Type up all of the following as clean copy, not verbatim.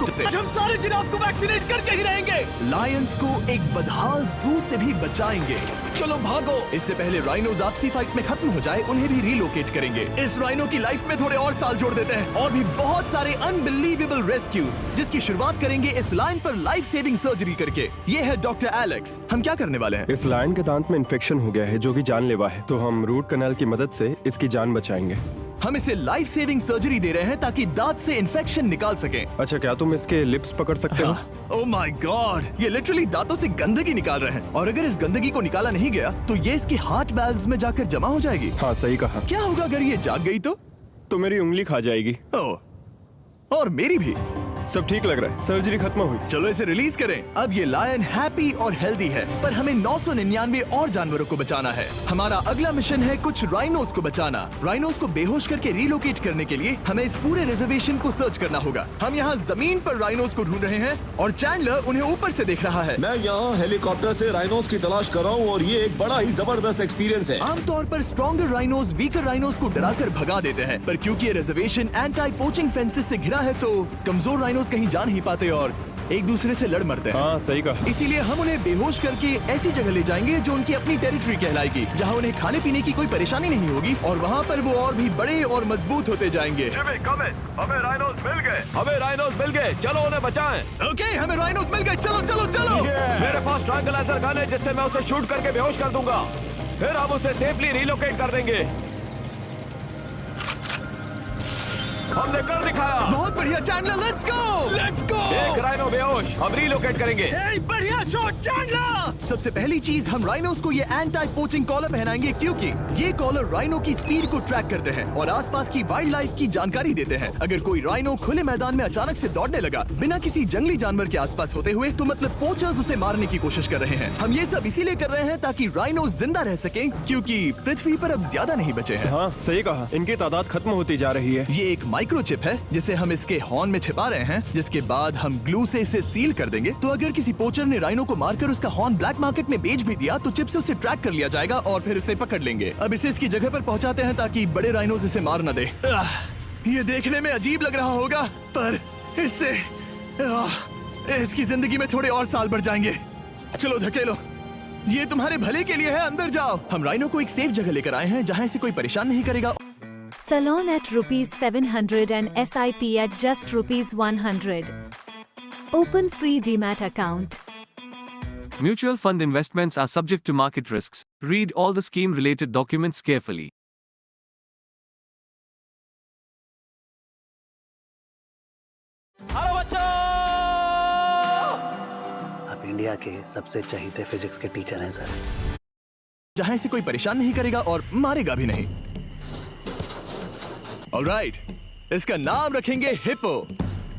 को आज हम सारे जिराफ को वैक्सीनेट करके ही रहेंगे। लायंस को एक बदहाल जू से भी बचाएंगे। चलो भागो। इससे पहले राइनोज आपसी फाइट में खत्म हो जाए, उन्हें भी रिलोकेट करेंगे। इस राइनो की लाइफ में थोड़े और साल जोड़ देते हैं और भी बहुत सारे अनबिलीवेबल रेस्क्यूज, जिसकी शुरुआत करेंगे इस लायन पर लाइफ सेविंग सर्जरी करके। ये है डॉक्टर एलेक्स। हम क्या करने वाले हैं? इस लायन के दांत में इन्फेक्शन हो गया है जो कि जानलेवा है, तो हम रूट कैनाल की मदद से इसकी जान बचाएंगे। हम इसे लाइफ सेविंग सर्जरी दे रहे हैं ताकि दांत से इन्फेक्शन निकाल सकें। अच्छा, क्या तुम इसके लिप्स पकड़ सकते हो? ओह माय गॉड, ये लिटरली दांतों से गंदगी निकाल रहे हैं और अगर इस गंदगी को निकाला नहीं गया तो ये इसके हार्ट वाल्व्स में जाकर जमा हो जाएगी। हाँ, सही कहा। क्या होगा अगर ये जाग गई तो मेरी उंगली खा जाएगी। ओह, और मेरी भी। सब ठीक लग रहा है, सर्जरी खत्म हुई। चलो इसे रिलीज करें। अब ये लायन हैप्पी और हेल्दी है, पर हमें 999 और जानवरों को बचाना है। हमारा अगला मिशन है कुछ राइनोस को बचाना। राइनोस को बेहोश करके रिलोकेट करने के लिए हमें इस पूरे रिजर्वेशन को सर्च करना होगा। हम यहाँ जमीन पर राइनोस को ढूंढ रहे हैं और चैंडलर उन्हें ऊपर से देख रहा है। मैं यहाँ हेलीकॉप्टर से राइनोस की तलाश कर रहा हूँ और ये एक बड़ा ही जबरदस्त एक्सपीरियंस है। आमतौर पर स्ट्रॉन्गर राइनोस वीकर राइनोस को डराकर भगा देते हैं, पर क्योंकि ये रिजर्वेशन एंटी पोचिंग फेंसेस से घिरा है तो कमजोर राइनोस कहीं जा नहीं पाते और एक दूसरे से लड़ मरते हैं। हाँ, सही कहा। इसीलिए हम उन्हें बेहोश करके ऐसी जगह ले जाएंगे जो उनकी अपनी टेरिटरी कहलाएगी, जहाँ उन्हें खाने पीने की कोई परेशानी नहीं होगी और वहाँ पर वो और भी बड़े और मजबूत होते जाएंगे। हमें राइनोस मिल गए, चलो उन्हें बचाएं। ओके, हमें राइनोस मिल गए, चलो चलो चलो। मेरे पास ट्रैंकुलाइजर गन है जिससे मैं उसे शूट करके बेहोश कर दूंगा, फिर हम उसे सेफली रिलोकेट कर देंगे। हमने कर दिखाया। बहुत बढ़िया चैंडलर, लेट्स गो। एक राइनो बेहोश, हम रिलोकेट करेंगे। बढ़िया शॉट चैंडलर। सबसे पहली चीज, हम राइनोस को ये एंटी पोचिंग कॉलर पहनाएंगे क्योंकि ये कॉलर राइनो की स्पीड को ट्रैक करते हैं और आसपास की वाइल्ड लाइफ की जानकारी देते हैं। अगर कोई राइनो खुले मैदान में अचानक से दौड़ने लगा बिना किसी जंगली जानवर के आसपास होते हुए, तो मतलब पोचर्स उसे मारने की कोशिश कर रहे हैं। हम ये सब इसीलिए कर रहे हैं ताकि राइनो जिंदा रह सकें, क्योंकि पृथ्वी पर अब ज्यादा नहीं बचे हैं। हाँ, सही कहा। इनकी तादाद खत्म होती जा रही है। ये एक माइक्रोचिप है जिसे हम इसके हॉर्न में छिपा रहे हैं, जिसके बाद हम ग्लू से इसे सील कर देंगे। तो अगर किसी पोचर ने राइनो को मारकर उसका हॉर्न ब्लैक मार्केट में बेच भी दिया तो चिप से उसे ट्रैक कर लिया जाएगा और फिर उसे पकड़ लेंगे। अब इसे इसकी जगह पर पहुंचाते हैं ताकि बड़े राइनोस इसे मार न दे। ये देखने में अजीब लग रहा होगा, पर इससे इसकी जिंदगी में थोड़े और साल बढ़ जाएंगे। चलो धकेलो, ये तुम्हारे भले के लिए है, अंदर जाओ। हम राइनो को एक सेफ जगह लेकर आए हैं जहाँ इसे कोई परेशान नहीं करेगा। Salon at ₹700 and SIP at just ₹100. Open free Demat account. Mutual fund investments are subject to market risks. Read all the scheme-related documents carefully. Hello बच्चों! आप इंडिया के सबसे चहीते फिजिक्स के टीचर हैं सर। जहाँ इसे कोई परेशान नहीं करेगा और मारेगा भी नहीं। ऑलराइट, इसका नाम रखेंगे हिप्पो।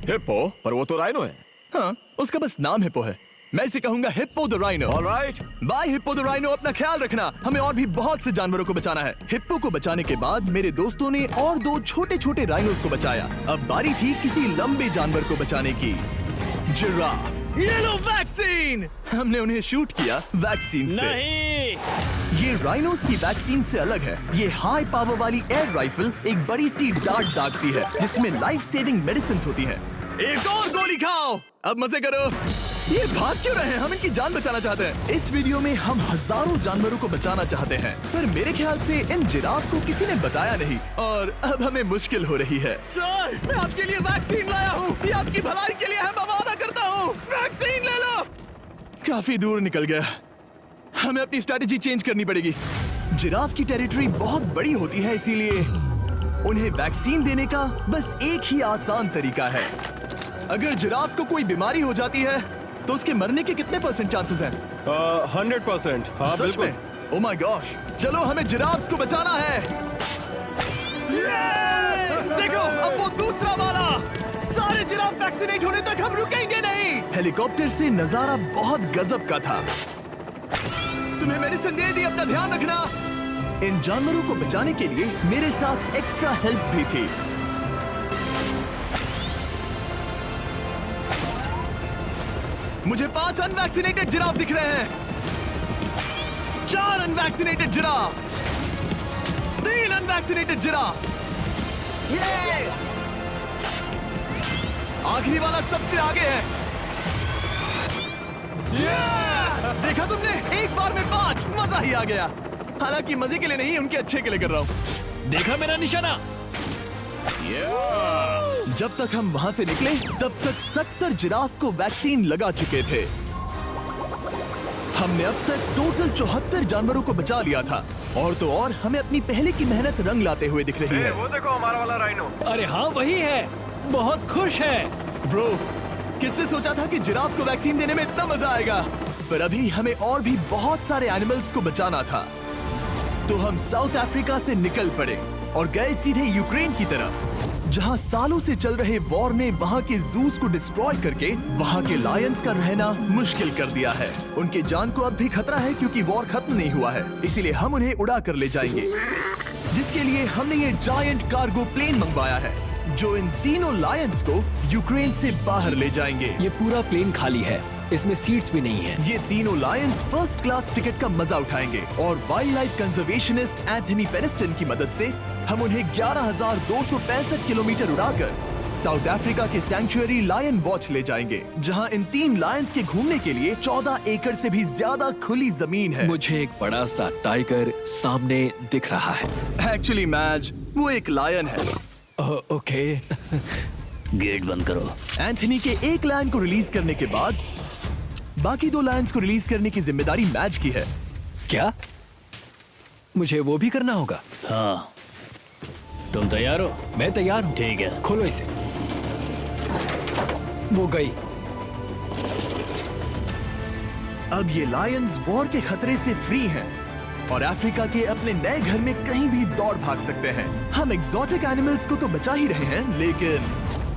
हिप्पो? पर वो तो राइनो है। हाँ, उसका बस नाम हिप्पो है। मैं इसे कहूंगा hippo the rhino. Alright. Bye hippo the rhino, अपना ख्याल रखना। हमें और भी बहुत से जानवरों को बचाना है। हिप्पो को बचाने के बाद मेरे दोस्तों ने और 2 छोटे छोटे राइनोस को बचाया। अब बारी थी किसी लंबे जानवर को बचाने की। जिराफ। ये लो वैक्सीन। हमने उन्हें शूट किया वैक्सीन से। नहीं। ये राइनोस की वैक्सीन से अलग है। ये हाई पावर वाली एयर राइफल एक बड़ी सी डार्ट दागती है जिसमें लाइफ सेविंग मेडिसिन होती है। एक और गोली खाओ, अब मजे करो। ये भाग क्यों रहे हैं? हम इनकी जान बचाना चाहते हैं। इस वीडियो में हम हजारों जानवरों को बचाना चाहते हैं, पर मेरे ख्याल से इन जिराफ को किसी ने बताया नहीं और अब हमें मुश्किल हो रही है। सर, मैं आपके लिए वैक्सीन लाया हूँ। ये आपकी भलाई के लिए है, मैं वादा करता हूँ। वैक्सीन ले लो। काफी दूर निकल गया, हमें अपनी स्ट्रैटेजी चेंज करनी पड़ेगी। जिराफ की टेरिटरी बहुत बड़ी होती है, इसीलिए उन्हें वैक्सीन देने का बस एक ही आसान तरीका है। अगर जिराफ को कोई बीमारी हो जाती है तो उसके मरने के कितने % चांसेस हैं? 100%। हाँ, सच बिल्कुल। में? ओह माय गॉश, चलो हमें जिराफ्स को बचाना है। देखो, अब वो दूसरा वाला। सारे जिराफ वैक्सीनेट होने तक हम रुकेंगे नहीं। हेलीकॉप्टर से नजारा बहुत गजब का था। तुम्हें मेडिसिन दे दी, अपना ध्यान रखना। इन जानवरों को बचाने के लिए मेरे साथ एक्स्ट्रा हेल्प भी थी। मुझे 5 अनवैक्सीनेटेड जिराफ दिख रहे हैं। 4 अनवैक्सीनेटेड जिराफ, 3 अनवैक्सीनेटेड जिराफ। आखिरी वाला सबसे आगे है। देखा तुमने, एक बार में 5, मजा ही आ गया। हालांकि मजे के लिए नहीं, उनके अच्छे के लिए कर रहा हूँ। देखा मेरा निशाना? जब तक हम वहाँ से निकले तब तक 70 जिराफ को वैक्सीन लगा चुके थे। हमने अब तक टोटल 74 जानवरों को बचा लिया था। और तो और हमें अपनी पहले की मेहनत रंग लाते हुए दिख रही है। वो देखो हमारा वाला राइनो। अरे हाँ वही है, बहुत खुश है। ब्रो, किसने सोचा था कि जिराफ को वैक्सीन देने में इतना मजा आएगा? पर अभी हमें और भी बहुत सारे एनिमल्स को बचाना था। तो हम साउथ अफ्रीका से निकल पड़े और गए सीधे यूक्रेन की तरफ, जहां सालों से चल रहे वॉर ने वहां के जूस को डिस्ट्रॉय करके वहां के लायंस का रहना मुश्किल कर दिया है। उनके जान को अब भी खतरा है क्योंकि वॉर खत्म नहीं हुआ है, इसीलिए हम उन्हें उड़ा कर ले जाएंगे। जिसके लिए हमने ये जायंट कार्गो प्लेन मंगवाया है, जो इन तीनों लायंस को यूक्रेन से बाहर ले जाएंगे। ये पूरा प्लेन खाली है, इसमें सीट्स भी नहीं है। ये तीनों लायंस फर्स्ट क्लास टिकट का मजा उठाएंगे और वाइल्ड लाइफ कंजर्वेशनिस्ट एंथनी पेनिस्टन की मदद से हम उन्हें 11,265 किलोमीटर उड़ाकर साउथ अफ्रीका के सैंक्चुअरी लायन वॉच ले जाएंगे, जहां इन 3 लायंस के घूमने के लिए 14 एकड़ से भी ज्यादा खुली जमीन है। मुझे एक बड़ा सा टाइगर सामने दिख रहा है। एक्चुअली मैच, वो एक लायन है। ओके। गेट बंद करो। एंथनी के एक लायन को रिलीज करने के बाद बाकी 2 लायंस को रिलीज करने की जिम्मेदारी मैच की है। क्या मुझे वो भी करना होगा? हाँ, तुम तैयार हो? मैं तैयार हूँ। ठीक है। खोलो इसे। वो गई। अब ये लायंस वॉर के खतरे से फ्री हैं और अफ्रीका के अपने नए घर में कहीं भी दौड़ भाग सकते हैं। हम एग्जॉटिक एनिमल्स को तो बचा ही रहे हैं, लेकिन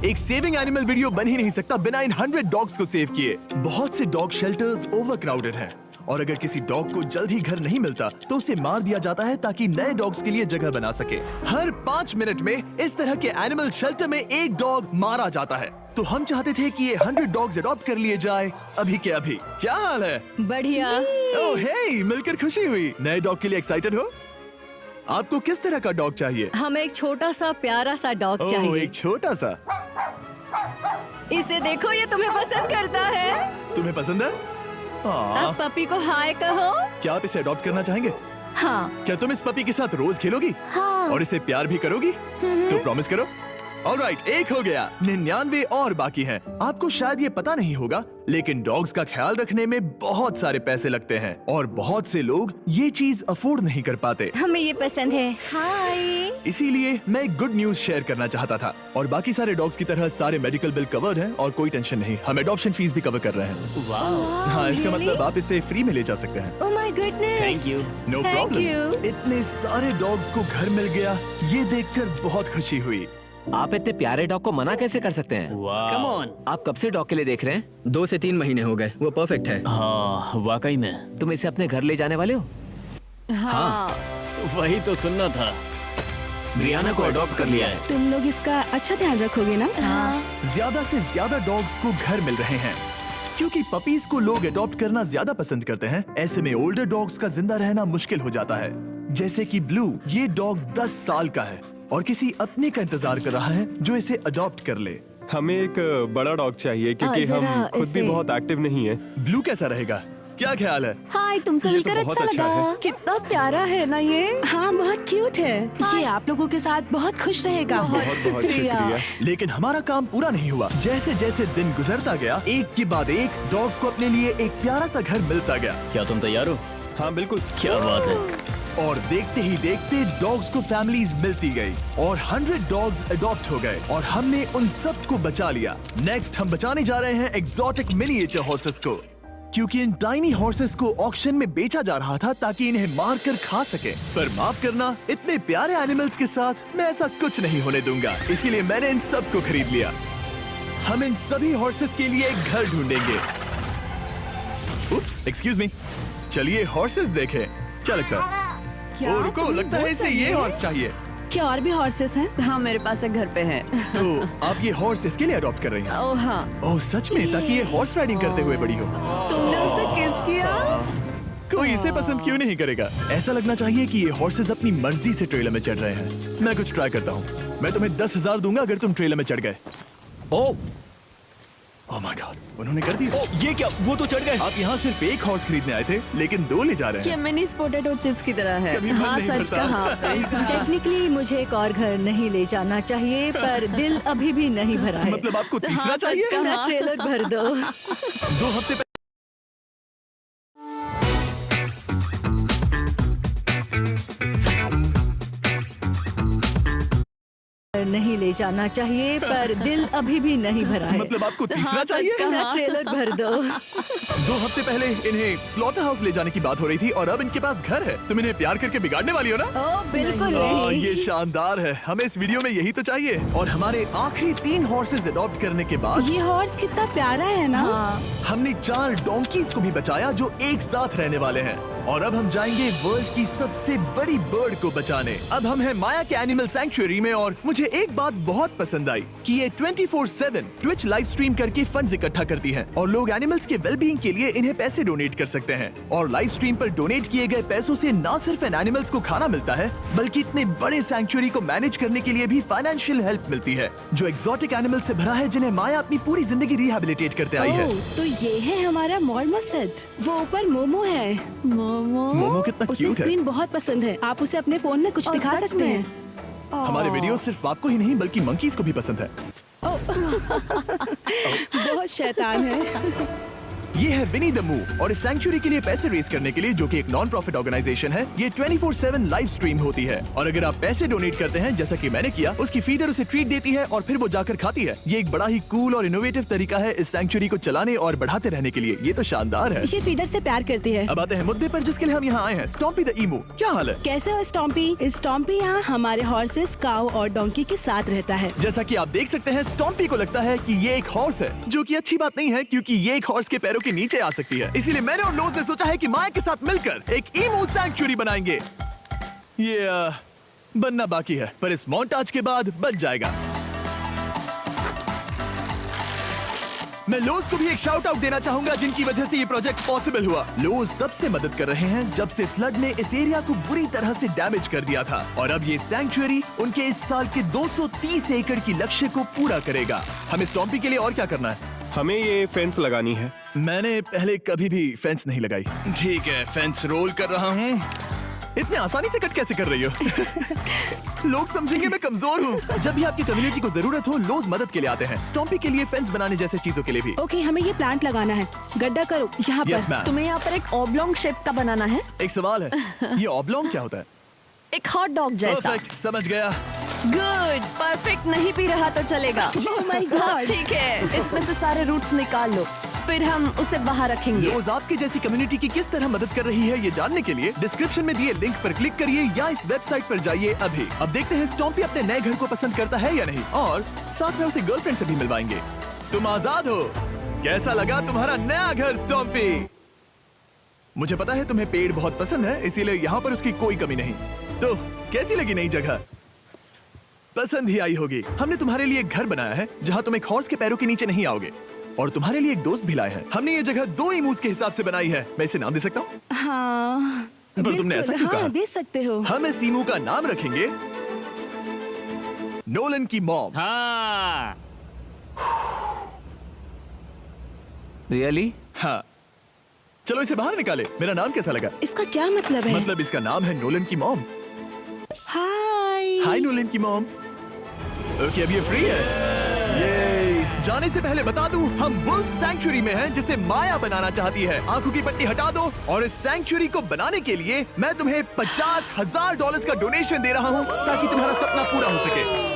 एक सेविंग एनिमल वीडियो बन ही नहीं सकता बिना इन 100 डॉग्स को सेव किए। बहुत से डॉग शेल्टर्स ओवरक्राउडेड हैं और अगर किसी डॉग को जल्द ही घर नहीं मिलता तो उसे मार दिया जाता है ताकि नए डॉग्स के लिए जगह बना सके। हर 5 मिनट में इस तरह के एनिमल शेल्टर में एक डॉग मारा जाता है। तो हम चाहते थे कि ये 100 डॉग्स अडॉप्ट कर लिए जाए अभी के अभी। क्या हाल है? बढ़िया। ओह हे, मिलकर खुशी हुई। नए डॉग के लिए एक्साइटेड हो? आपको किस तरह का डॉग चाहिए? हमें एक छोटा सा प्यारा सा डॉग ओह, चाहिए। एक छोटा सा। इसे देखो, ये तुम्हें पसंद करता है। तुम्हें पसंद है? अब पपी को हाय कहो। क्या आप इसे अडॉप्ट करना चाहेंगे? हाँ। क्या तुम इस पपी के साथ रोज खेलोगी? हाँ। और इसे प्यार भी करोगी? तो प्रॉमिस करो। ऑलराइट, एक हो गया। 99 और बाकी हैं। आपको शायद ये पता नहीं होगा, लेकिन डॉग्स का ख्याल रखने में बहुत सारे पैसे लगते हैं और बहुत से लोग ये चीज अफोर्ड नहीं कर पाते। हमें ये पसंद है। हाय। इसीलिए मैं एक गुड न्यूज शेयर करना चाहता था। और बाकी सारे डॉग्स की तरह सारे मेडिकल बिल कवर्ड हैं और कोई टेंशन नहीं। हम एडॉप्शन फीस भी कवर कर रहे हैं। हाँ, इसका मतलब आप इसे फ्री में ले जा सकते हैं। Oh my goodness. Thank you. No Thank problem. you. इतने सारे डॉग्स को घर मिल गया, ये देखकर बहुत खुशी हुई। आप इतने प्यारे डॉग को मना कैसे कर सकते हैं? Come on. आप कब से डॉग के लिए देख रहे हैं? 2 से 3 महीने हो गए। वो परफेक्ट है। हाँ, वाकई में। तुम इसे अपने घर ले जाने वाले हो? हाँ। वही तो सुनना था। ब्रियाना को अडॉप्ट कर लिया है। तुम लोग इसका अच्छा ध्यान रखोगे ना? हाँ। ज्यादा से ज्यादा डॉग्स को घर मिल रहे हैं क्योंकि पपीज को लोग अडॉप्ट करना ज्यादा पसंद करते हैं। ऐसे में ओल्डर डॉग्स का जिंदा रहना मुश्किल हो जाता है। जैसे कि ब्लू, ये डॉग 10 साल का है और किसी अपने का इंतजार कर रहा है जो इसे अडॉप्ट कर ले। हमें एक बड़ा डॉग चाहिए क्योंकि जरा हम खुद भी इसे- बहुत एक्टिव नहीं है। ब्लू कैसा रहेगा? क्या ख्याल है? हाय, तुमसे ये तो मिलकर बहुत अच्छा अच्छा लगा। है। कितना प्यारा है ना ये। हाँ, बहुत क्यूट है। ये आप लोगों के साथ बहुत खुश रहेगा। बहुत बहुत शुक्रिया। शुक्रिया। लेकिन हमारा काम पूरा नहीं हुआ। जैसे जैसे दिन गुजरता गया, एक के बाद एक डॉग्स को अपने लिए एक प्यारा सा घर मिलता गया। क्या तुम तैयार हो? हाँ बिल्कुल। क्या बात है। और देखते ही देखते डॉग्स को फैमिलीज मिलती गई और 100 डॉग्स अडॉप्ट हो गए और हमने उन सब को बचा लिया। नेक्स्ट हम बचाने जा रहे हैं एग्जॉटिक मिनिएचर हॉर्सेस को, क्योंकि इन टाइनी हॉर्सेस को ऑक्शन में बेचा जा रहा था ताकि इन्हें मारकर खा सके। पर माफ करना, इतने प्यारे एनिमल्स के साथ मैं ऐसा कुछ नहीं होने दूंगा। इसीलिए मैंने इन सब को खरीद लिया। हम इन सभी हॉर्सेस के लिए एक घर ढूंढेंगे। उप्स, एक्सक्यूज मी। चलिए हॉर्सेस देखें। क्या लगता है? क्या? ओ, रुको, तुम्हें लगता है वो इसे ये चाहिए? हॉर्स चाहिए। क्या और भी हॉर्सेस हैं? हाँ, मेरे पास एक घर पे है। तो आप ये हॉर्स इसके लिए अडॉप्ट कर रही हैं? ओह हाँ। ओह सच में? ताकि ये हॉर्स राइडिंग करते हुए बड़ी हो। तुमने उसे किस किया? कोई इसे पसंद क्यों नहीं करेगा? ऐसा लगना चाहिए कि ये हॉर्सेस अपनी मर्जी से ट्रेलर में चढ़ रहे हैं। मैं कुछ ट्राई करता हूँ। मैं तुम्हें 10,000 दूंगा अगर तुम ट्रेलर में चढ़ गए। ओह, ओह माय गॉड, उन्होंने कर दिया। ये क्या, वो तो चढ़ गए। आप यहाँ सिर्फ एक हॉर्स खरीदने आए थे, लेकिन 2 ले जा रहे ये हैं। मिनी पोटैटो चिप्स की तरह है। कभी मन हाँ नहीं सच भरता। कहा। टेक्निकली मुझे एक और घर नहीं ले जाना चाहिए, पर दिल अभी भी नहीं भरा है। मतलब आपको तीसरा हाँ, सच चाहिए? कहा। मेरा ट्रेलर भर दो। 2 हफ्ते पहले नहीं ले जाना चाहिए, पर दिल अभी भी नहीं भरा है। मतलब आपको तीसरा हाँ, सच चाहिए? कहा। मेरा ट्रेलर भर दो। 2 हफ्ते पहले इन्हें स्लॉटर हाउस ले जाने की बात हो रही थी और अब इनके पास घर है। तुम इन्हें प्यार करके बिगाड़ने वाली हो ना? ओह बिल्कुल नहीं। ये शानदार है, हमें इस वीडियो में यही तो चाहिए। और हमारे आखिरी 3 हॉर्सेज अडॉप्ट करने के बाद ये हॉर्स कितना प्यारा है ना। हमने 4 डोंकीज को भी बचाया जो एक साथ रहने वाले हैं। और अब हम जाएंगे वर्ल्ड की सबसे बड़ी बर्ड को बचाने। अब हम हैं माया के एनिमल सैंक्चुअरी में और मुझे एक बात बहुत पसंद आई कि ये 24/7 ट्विच लाइव स्ट्रीम करके फंड्स इकट्ठा करती है और लोग एनिमल्स के वेलबींग के लिए इन्हें पैसे डोनेट कर सकते हैं। और लाइव स्ट्रीम पर डोनेट किए गए पैसों से न सिर्फ इन एनिमल्स को खाना मिलता है, बल्कि इतने बड़े सैंक्चुअरी को मैनेज करने के लिए भी फाइनेंशियल हेल्प मिलती है, जो एक्सोटिक एनिमल से भरा है जिन्हें माया अपनी पूरी जिंदगी रिहेबिलिटेट करते आई है। ओह, तो ये है हमारा मॉर्मोसेट। वो ऊपर मोमो है। मोमो कितना उसे क्यूट है। स्क्रीन बहुत पसंद है। आप उसे अपने फोन में कुछ दिखा सच सकते में? हैं। हमारे वीडियो सिर्फ आपको ही नहीं बल्कि मंकीज को भी पसंद है। बहुत शैतान है। ये है विनी द मू और इस सैंक्चुअरी के लिए पैसे रेज करने के लिए, जो कि एक नॉन प्रॉफिट ऑर्गेनाइजेशन है, ये 24/7 लाइव स्ट्रीम होती है। और अगर आप पैसे डोनेट करते हैं जैसा कि मैंने किया, उसकी फीडर उसे ट्रीट देती है और फिर वो जाकर खाती है। ये एक बड़ा ही कूल और इनोवेटिव तरीका है इस सैंक्चुअरी को चलाने और बढ़ाते रहने के लिए। ये तो शानदार है। ये फीडर से प्यार करती है। अब आते हैं मुद्दे पर जिसके लिए हम यहाँ आए हैं, स्टॉम्पी द ईमू। क्या हाल है? कैसे हो स्टॉम्पी? स्टॉम्पी यहाँ हमारे हॉर्सेस, काऊ और डोंकी के साथ रहता है। जैसा कि आप देख सकते हैं, स्टॉम्पी को लगता है कि ये एक हॉर्स है, जो कि अच्छी बात नहीं है क्योंकि ये एक हॉर्स के पैरों के नीचे आ सकती है। इसीलिए मैंने और लोज ने सोचा है कि माया के साथ मिलकर एक ईमू सैंक्चुअरी बनाएंगे। ये बनना बाकी है, पर इस मोंटाज के बाद बन जाएगा। मैं लोज को भी एक शाउट आउट देना चाहूंगा, जिनकी वजह से ये प्रोजेक्ट पॉसिबल हुआ। लोज तब से मदद कर रहे हैं जब से फ्लड ने इस एरिया को बुरी तरह से डैमेज कर दिया था, और अब ये सैंक्चुअरी उनके इस साल के 230 एकड़ की लक्ष्य को पूरा करेगा। हमें स्टॉम्पी के लिए और क्या करना है? हमें ये फेंस लगानी है। मैंने पहले कभी भी फेंस नहीं लगाई। ठीक है, फेंस रोल कर रहा हूँ। इतने आसानी से कट कैसे कर रही हो? लोग समझेंगे मैं कमजोर हूँ। जब भी आपकी कम्युनिटी को जरूरत हो, लोग मदद के लिए आते हैं। स्टॉम्पी के लिए फेंस बनाने जैसे चीजों के लिए भी। ओके, हमें ये प्लांट लगाना है। गड्ढा करो यहाँ यस पर। मैम। तुम्हें यहाँ पर एक ऑब्लोंग शेप का बनाना है, एक सवाल है, ये ऑब्लोंग क्या होता है? एक हॉट डॉग जैसा। परफेक्ट, समझ गया। गुड, परफेक्ट नहीं पी रहा तो चलेगा। Oh my God. ठीक है, इसमें से सारे रूट्स निकाल लो, फिर हम उसे बाहर रखेंगे। लोज आपकी जैसी कम्युनिटी की किस तरह मदद कर रही है, ये जानने के लिए डिस्क्रिप्शन में दिए लिंक पर क्लिक करिए या इस वेबसाइट पर जाइए अभी। अब देखते हैं स्टॉम्पी अपने नए घर को पसंद करता है या नहीं, और साथ में उसे गर्लफ्रेंड से भी मिलवाएंगे। तुम आजाद हो। कैसा लगा तुम्हारा नया घर स्टॉम्पी? मुझे पता है तुम्हें पेड़ बहुत पसंद है, इसीलिए यहाँ पर उसकी कोई कमी नहीं। तो कैसी लगी नई जगह? पसंद ही आई होगी। हमने तुम्हारे लिए एक घर बनाया है जहाँ तुम एक हॉर्स के पैरों के नीचे नहीं आओगे, और तुम्हारे लिए एक दोस्त भी लाए हैं। हमने ये जगह 2 ईमूस के हिसाब से बनाई है। मैं इसे नाम दे सकता हूँ? हाँ, पर तुमने ऐसा क्यों हाँ, कहा? दे सकते हो। हम इस ईमू का नाम रखेंगे नोलन की मॉम। हाँ। रियली? हाँ, चलो इसे बाहर निकाले। मेरा नाम कैसा लगा? इसका क्या मतलब है? मतलब इसका नाम है नोलन की मॉम। हाय। हाय नोलन की मॉम। ओके, अब ये फ्री है। ये जाने से पहले बता दूं, हम वुल्फ सैंक्चुअरी में हैं, जिसे माया बनाना चाहती है। आंखों की पट्टी हटा दो, और इस सैंक्चुअरी को बनाने के लिए मैं तुम्हें $50,000 का डोनेशन दे रहा हूं, ताकि तुम्हारा सपना पूरा हो सके।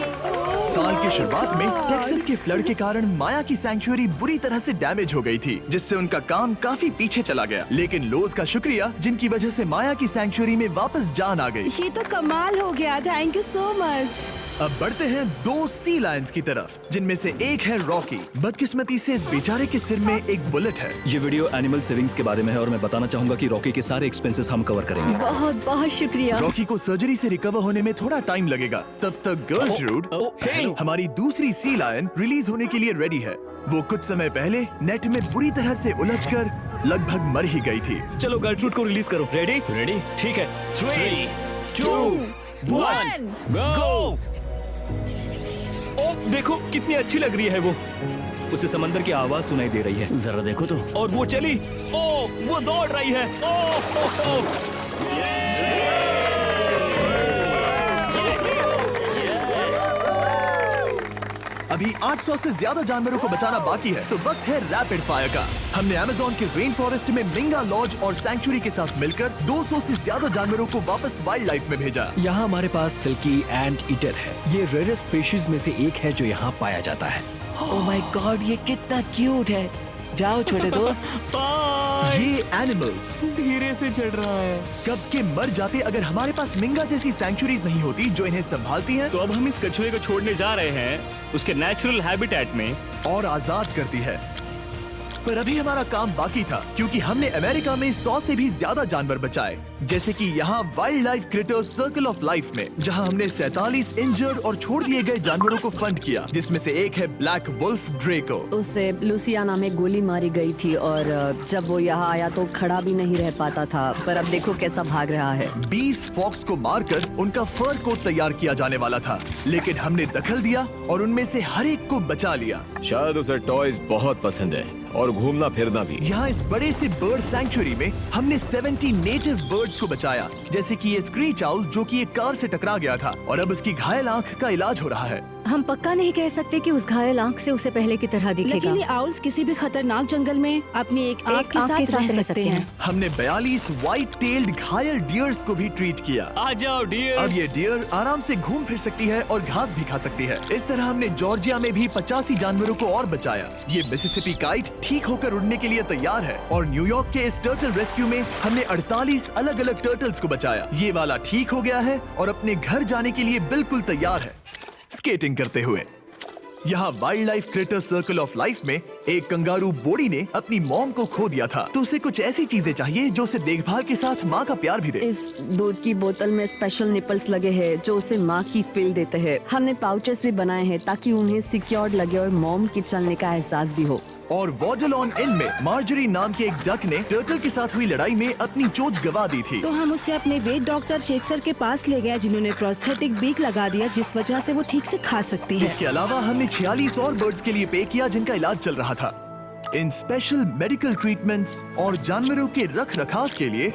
साल की शुरुआत में टेक्सास के फ्लड के कारण माया की सैंक्चुअरी बुरी तरह से डैमेज हो गई थी, जिससे उनका काम काफी पीछे चला गया। लेकिन लोज का शुक्रिया, जिनकी वजह से माया की सैंक्चुअरी में वापस जान आ गई। ये तो कमाल हो गया। Thank you so much. अब बढ़ते हैं 2 सी लायंस की तरफ, जिनमें से एक है रॉकी। बदकिस्मती से इस बेचारे के सिर में एक बुलेट है। ये वीडियो एनिमल सेविंग्स के बारे में है और मैं बताना चाहूंगा कि रॉकी के सारे एक्सपेंसेस हम कवर करेंगे। बहुत बहुत शुक्रिया। रॉकी को सर्जरी से रिकवर होने में थोड़ा टाइम लगेगा। तब तक गर्लट्रूड, हमारी दूसरी सी लायन, रिलीज होने के लिए रेडी है। वो कुछ समय पहले नेट में बुरी तरह से उलझकर लगभग मर ही गई थी। चलो गर्लट्रूड को रिलीज करो। रेडी? रेडी, ठीक है। 3, 2, 1, गो। ओ, देखो कितनी अच्छी लग रही है वो। उसे समंदर की आवाज सुनाई दे रही है। जरा देखो तो। और वो चली। ओ, वो दौड़ रही है। ओ। अभी 800 से ज्यादा जानवरों को बचाना बाकी है, तो वक्त है रैपिड फायर का। हमने अमेज़न के रेन फॉरेस्ट में मिंगा लॉज और सैंक्चुरी के साथ मिलकर 200 से ज्यादा जानवरों को वापस वाइल्ड लाइफ में भेजा। यहाँ हमारे पास सिल्की एंट ईटर है। ये रेयरेस्ट स्पीशीज में से एक है जो यहाँ पाया जाता है। ओह माय गॉड, ये कितना क्यूट है। जाओ छोटे दोस्त। ये एनिमल्स धीरे से चढ़ रहा है। कब के मर जाते अगर हमारे पास मिंगा जैसी सैंक्चुरीज नहीं होती जो इन्हें संभालती हैं तो अब हम इस कछुए को छोड़ने जा रहे हैं उसके नेचुरल हैबिटेट में और आजाद करती है। पर अभी हमारा काम बाकी था, क्योंकि हमने अमेरिका में 100 से भी ज्यादा जानवर बचाए, जैसे कि यहाँ wild life creators circle of life में, जहाँ हमने 47 इंजर्ड और छोड़ दिए गए जानवरों को फंड किया, जिसमें से एक है ब्लैक वुल्फ ड्रेको। उसे लुसियाना में गोली मारी गई थी और जब वो यहाँ आया तो खड़ा भी नहीं रह पाता था, पर अब देखो कैसा भाग रहा है। 20 फॉक्स को मारकर उनका फर कोट तैयार किया जाने वाला था, लेकिन हमने दखल दिया और उनमें से हर एक को बचा लिया। शायद उसे टॉयज बहुत पसंद है और घूमना फिरना भी। यहाँ इस बड़े से बर्ड सैंक्चुरी में हमने 70 नेटिव बर्ड्स को बचाया, जैसे कि ये स्क्रीच आउल जो कि एक कार से टकरा गया था और अब उसकी घायल आंख का इलाज हो रहा है। हम पक्का नहीं कह सकते कि उस घायल आंख से उसे पहले की तरह दिखेगा। लेकिन ये आउल्स किसी भी खतरनाक जंगल में अपनी एक आंख के साथ रह सकते हैं। हमने 42 व्हाइट टेल्ड घायल डियर्स को भी ट्रीट किया। आ जाओ डियर। अब ये डियर आराम से घूम फिर सकती है और घास भी खा सकती है। इस तरह हमने जॉर्जिया में भी 85 जानवरों को और बचाया। ये मिसिसिपी काइट ठीक होकर उड़ने के लिए तैयार है और न्यूयॉर्क के इस टर्टल रेस्क्यू में हमने 48 अलग अलग टर्टल्स को बचाया। ये वाला ठीक हो गया है और अपने घर जाने के लिए बिल्कुल तैयार है स्केटिंग करते हुए। यहाँ wild life creator circle of life में एक कंगारू बोडी ने अपनी मॉम को खो दिया था, तो उसे कुछ ऐसी चीजें चाहिए जो उसे देखभाल के साथ माँ का प्यार भी दे। इस दूध की बोतल में स्पेशल निपल्स लगे हैं जो उसे माँ की फील देते हैं। हमने पाउचेस भी बनाए हैं ताकि उन्हें सिक्योर्ड लगे और मॉम के चलने का एहसास भी हो। और वॉडलॉन इन में मार्जरी नाम के एक डक ने टर्टल के साथ हुई लड़ाई में अपनी चोंच गवा दी थी, तो हम उसे अपने वेट डॉक्टर चेस्टर के पास ले गए, जिन्होंने प्रोस्थेटिक बीक लगा दिया, जिस वजह से वो ठीक से खा सकती है। इसके अलावा हमने 46 और बर्ड्स के लिए पे किया जिनका इलाज चल रहा था। इन स्पेशल मेडिकल ट्रीटमेंट्स और जानवरों के रख रखाव के लिए